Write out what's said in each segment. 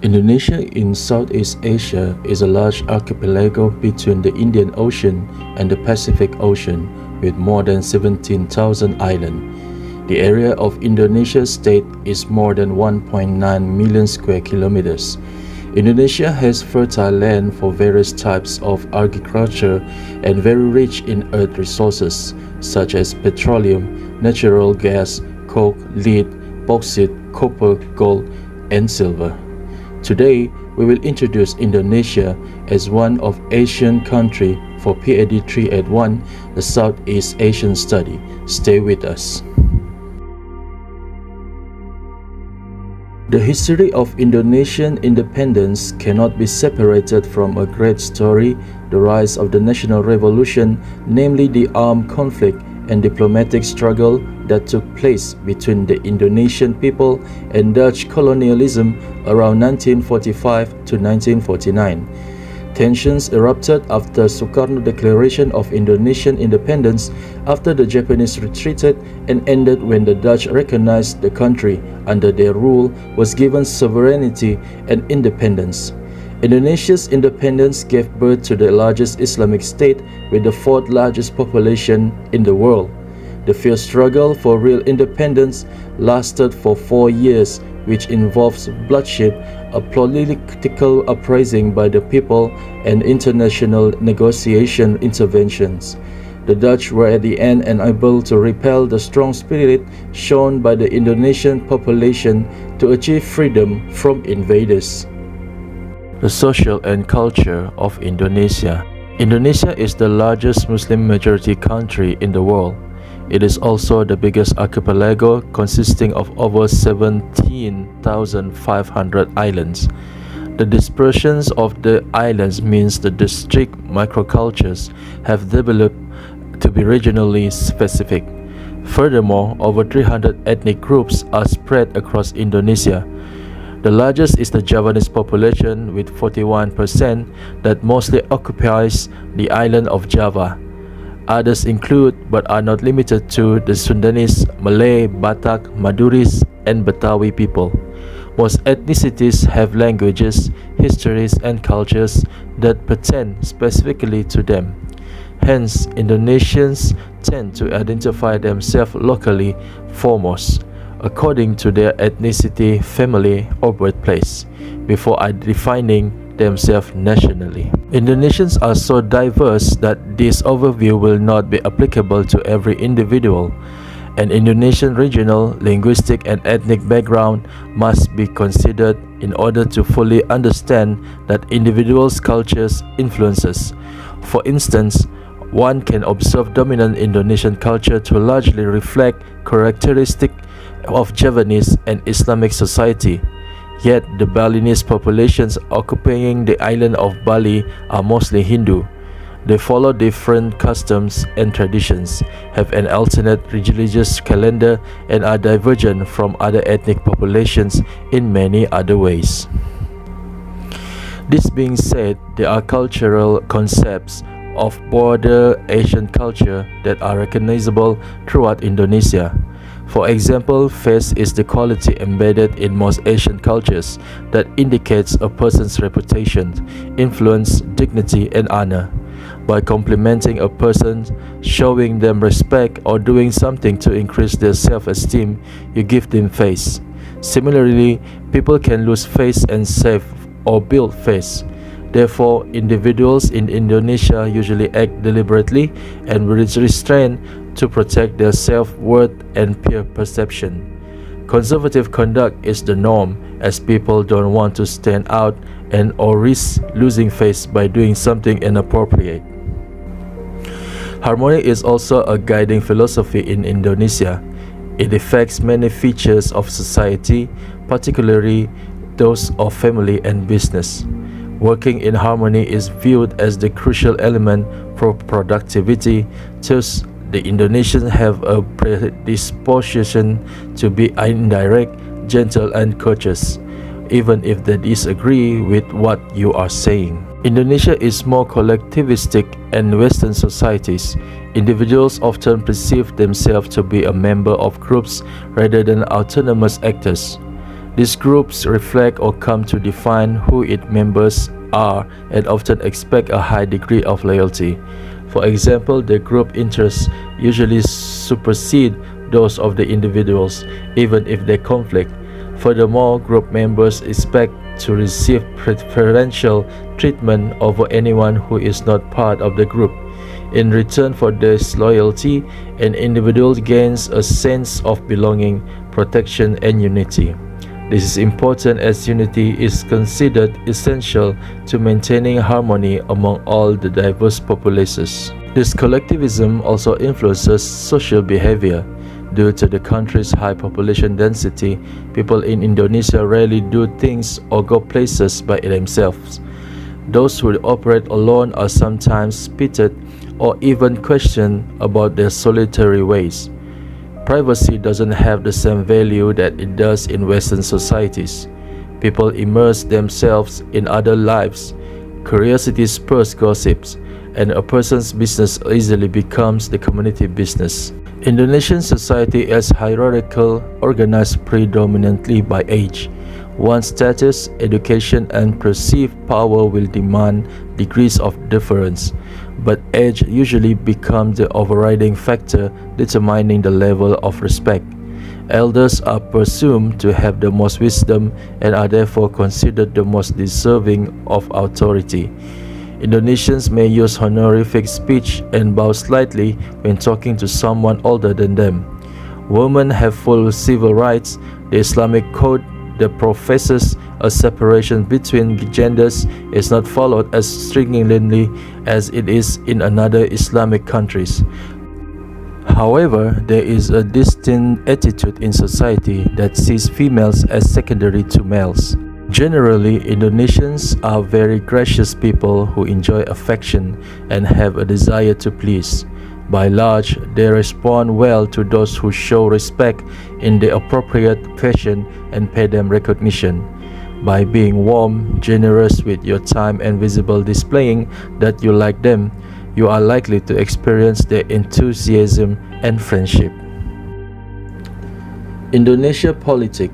Indonesia in Southeast Asia is a large archipelago between the Indian Ocean and the Pacific Ocean with more than 17,000 islands. The area of Indonesia's state is more than 1.9 million square kilometers. Indonesia has fertile land for various types of agriculture and very rich in earth resources such as petroleum, natural gas, coke, lead, bauxite, copper, gold, and silver. Today, we will introduce Indonesia as one of Asian country for PhD 381, the Southeast Asian study. Stay with us. The history of Indonesian independence cannot be separated from a great story, the rise of the national revolution, namely the armed conflict and diplomatic struggle that took place between the Indonesian people and Dutch colonialism around 1945 to 1949. Tensions erupted after Sukarno's declaration of Indonesian independence after the Japanese retreated and ended when the Dutch recognized the country under their rule was given sovereignty and independence. Indonesia's independence gave birth to the largest Islamic state with the fourth largest population in the world. The fierce struggle for real independence lasted for 4 years, which involves bloodshed, a political uprising by the people, and international negotiation interventions. The Dutch were at the end unable to repel the strong spirit shown by the Indonesian population to achieve freedom from invaders. The social and culture of Indonesia. Indonesia is the largest Muslim majority country in the world. It is also the biggest archipelago consisting of over 17,500 islands. The dispersions of the islands means the distinct microcultures have developed to be regionally specific. Furthermore, over 300 ethnic groups are spread across Indonesia. The largest is the Javanese population with 41% that mostly occupies the island of Java. Others include, but are not limited to, the Sundanese, Malay, Batak, Maduris, and Betawi people. Most ethnicities have languages, histories, and cultures that pertain specifically to them. Hence, Indonesians tend to identify themselves locally foremost, according to their ethnicity, family, or birthplace, before defining themselves nationally. Indonesians are so diverse that this overview will not be applicable to every individual. An Indonesian regional, linguistic, and ethnic background must be considered in order to fully understand that individuals' cultures influences. For instance, one can observe dominant Indonesian culture to largely reflect characteristics of Javanese and Islamic society. Yet, the Balinese populations occupying the island of Bali are mostly Hindu. They follow different customs and traditions, have an alternate religious calendar, and are divergent from other ethnic populations in many other ways. This being said, there are cultural concepts of broader Asian culture that are recognizable throughout Indonesia. For example, face is the quality embedded in most Asian cultures that indicates a person's reputation, influence, dignity, and honor. By complimenting a person, showing them respect, or doing something to increase their self-esteem, you give them face. Similarly, people can lose face and save or build face. Therefore, individuals in Indonesia usually act deliberately and with restraint to protect their self-worth and peer perception. Conservative conduct is the norm, as people don't want to stand out and or risk losing face by doing something inappropriate. Harmony is also a guiding philosophy in Indonesia. It affects many features of society, particularly those of family and business. Working in harmony is viewed as the crucial element for productivity. Thus, the Indonesians have a predisposition to be indirect, gentle, and courteous, even if they disagree with what you are saying. Indonesia is more collectivistic than Western societies. Individuals often perceive themselves to be a member of groups rather than autonomous actors. These groups reflect or come to define who its members are and often expect a high degree of loyalty. For example, the group interests usually supersede those of the individuals, even if they conflict. Furthermore, group members expect to receive preferential treatment over anyone who is not part of the group. In return for this loyalty, an individual gains a sense of belonging, protection, and unity. This is important as unity is considered essential to maintaining harmony among all the diverse populations. This collectivism also influences social behavior. Due to the country's high population density, people in Indonesia rarely do things or go places by themselves. Those who operate alone are sometimes pitied or even questioned about their solitary ways. Privacy doesn't have the same value that it does in Western societies. People immerse themselves in other lives. Curiosity spurs gossips, and a person's business easily becomes the community business. Indonesian society is hierarchical, organized predominantly by age. One's status, education, and perceived power will demand degrees of deference, but age usually becomes the overriding factor determining the level of respect. Elders are presumed to have the most wisdom and are therefore considered the most deserving of authority. Indonesians may use honorific speech and bow slightly when talking to someone older than them. Women have full civil rights. The Islamic code that professes a separation between genders is not followed as stringently as it is in other Islamic countries. However, there is a distinct attitude in society that sees females as secondary to males. Generally, Indonesians are very gracious people who enjoy affection and have a desire to please. By large, they respond well to those who show respect in the appropriate fashion and pay them recognition. By being warm, generous with your time and visible displaying that you like them, you are likely to experience their enthusiasm and friendship. Indonesia politics.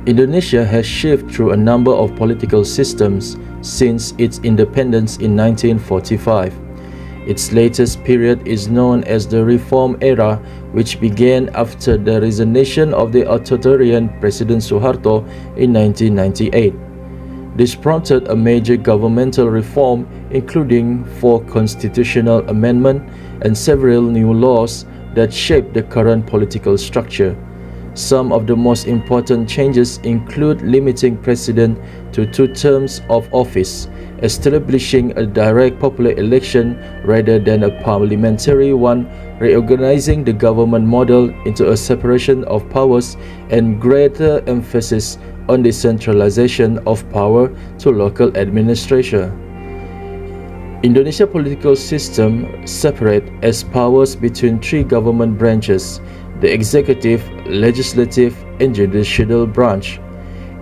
Indonesia has shifted through a number of political systems since its independence in 1945. Its latest period is known as the Reform Era, which began after the resignation of the authoritarian President Suharto in 1998. This prompted a major governmental reform, including 4 constitutional amendments and several new laws that shaped the current political structure. Some of the most important changes include limiting president to 2 terms of office, establishing a direct popular election rather than a parliamentary one, reorganizing the government model into a separation of powers, and greater emphasis on decentralization of power to local administration. Indonesia's political system separates as powers between 3 government branches: the executive, legislative, and judicial branch.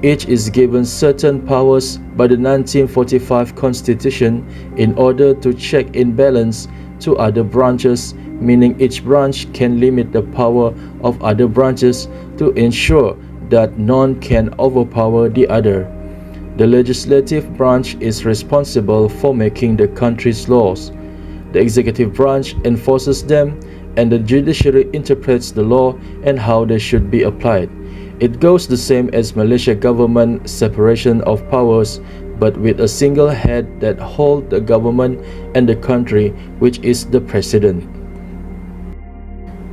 Each is given certain powers by the 1945 Constitution in order to check and balance 2 other branches, meaning each branch can limit the power of other branches to ensure that none can overpower the other. The legislative branch is responsible for making the country's laws. The executive branch enforces them, and the judiciary interprets the law and how they should be applied. It goes the same as Malaysia government separation of powers, but with a single head that holds the government and the country, which is the president.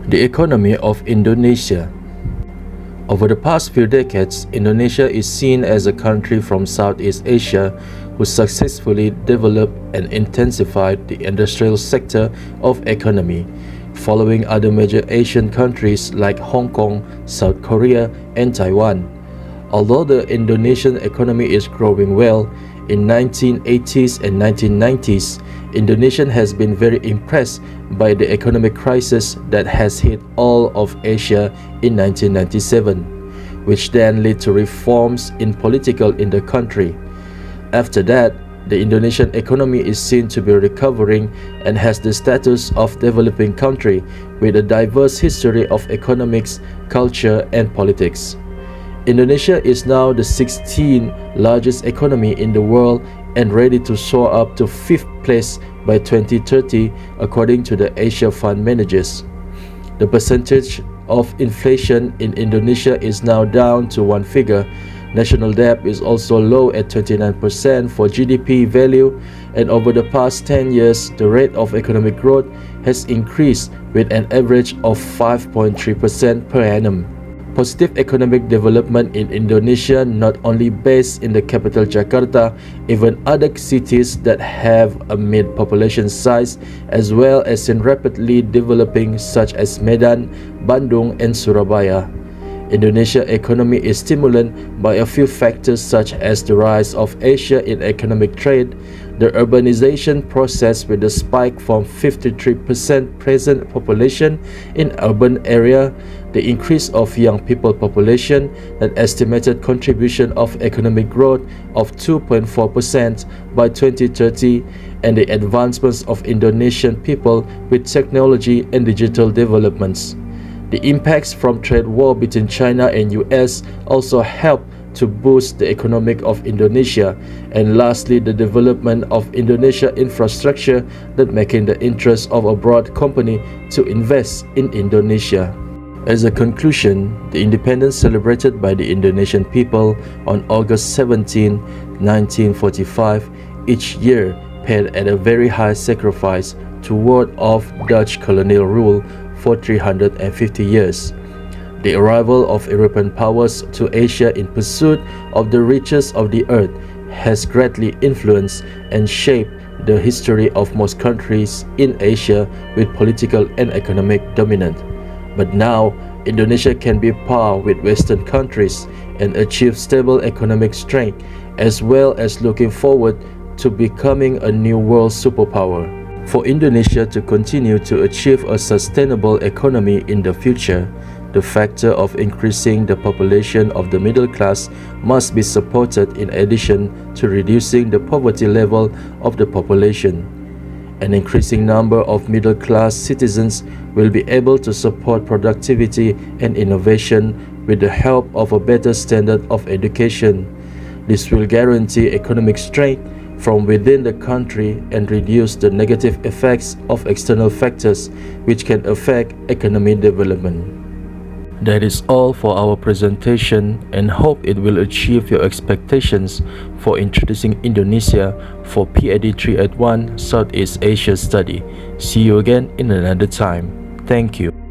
The economy of Indonesia. Over the past few decades, Indonesia is seen as a country from Southeast Asia who successfully developed and intensified the industrial sector of economy, following other major Asian countries like Hong Kong, South Korea, and Taiwan. Although the Indonesian economy is growing well, in 1980s and 1990s, Indonesia has been very impressed by the economic crisis that has hit all of Asia in 1997, which then led to reforms in the country. After that, the Indonesian economy is seen to be recovering and has the status of developing country with a diverse history of economics, culture, and politics. Indonesia is now the 16th largest economy in the world and ready to soar up to 5th place by 2030 according to the Asia Fund managers. The percentage of inflation in Indonesia is now down to one figure. National debt is also low at 29% for GDP value, and over the past 10 years, the rate of economic growth has increased with an average of 5.3% per annum. Positive economic development in Indonesia not only based in the capital Jakarta, even other cities that have a mid-population size as well as in rapidly developing such as Medan, Bandung and Surabaya. Indonesia economy is stimulated by a few factors such as the rise of Asia in economic trade, the urbanization process with a spike from 53% present population in urban area, the increase of young people population, an estimated contribution of economic growth of 2.4% by 2030, and the advancements of Indonesian people with technology and digital developments. The impacts from trade war between China and US also help to boost the economic of Indonesia, and lastly the development of Indonesia infrastructure that making the interest of a broad company to invest in Indonesia. As a conclusion, the independence celebrated by the Indonesian people on August 17, 1945 each year paid at a very high sacrifice toward of Dutch colonial rule for 350 years. The arrival of European powers to Asia in pursuit of the riches of the earth has greatly influenced and shaped the history of most countries in Asia with political and economic dominance. But now, Indonesia can be par with Western countries and achieve stable economic strength, as well as looking forward to becoming a new world superpower. For Indonesia to continue to achieve a sustainable economy in the future, the factor of increasing the population of the middle class must be supported in addition to reducing the poverty level of the population. An increasing number of middle-class citizens will be able to support productivity and innovation with the help of a better standard of education. This will guarantee economic strength from within the country and reduce the negative effects of external factors which can affect economic development. That is all for our presentation, and hope it will achieve your expectations for introducing Indonesia for PhD 381 Southeast Asia study. See you again in another time. Thank you.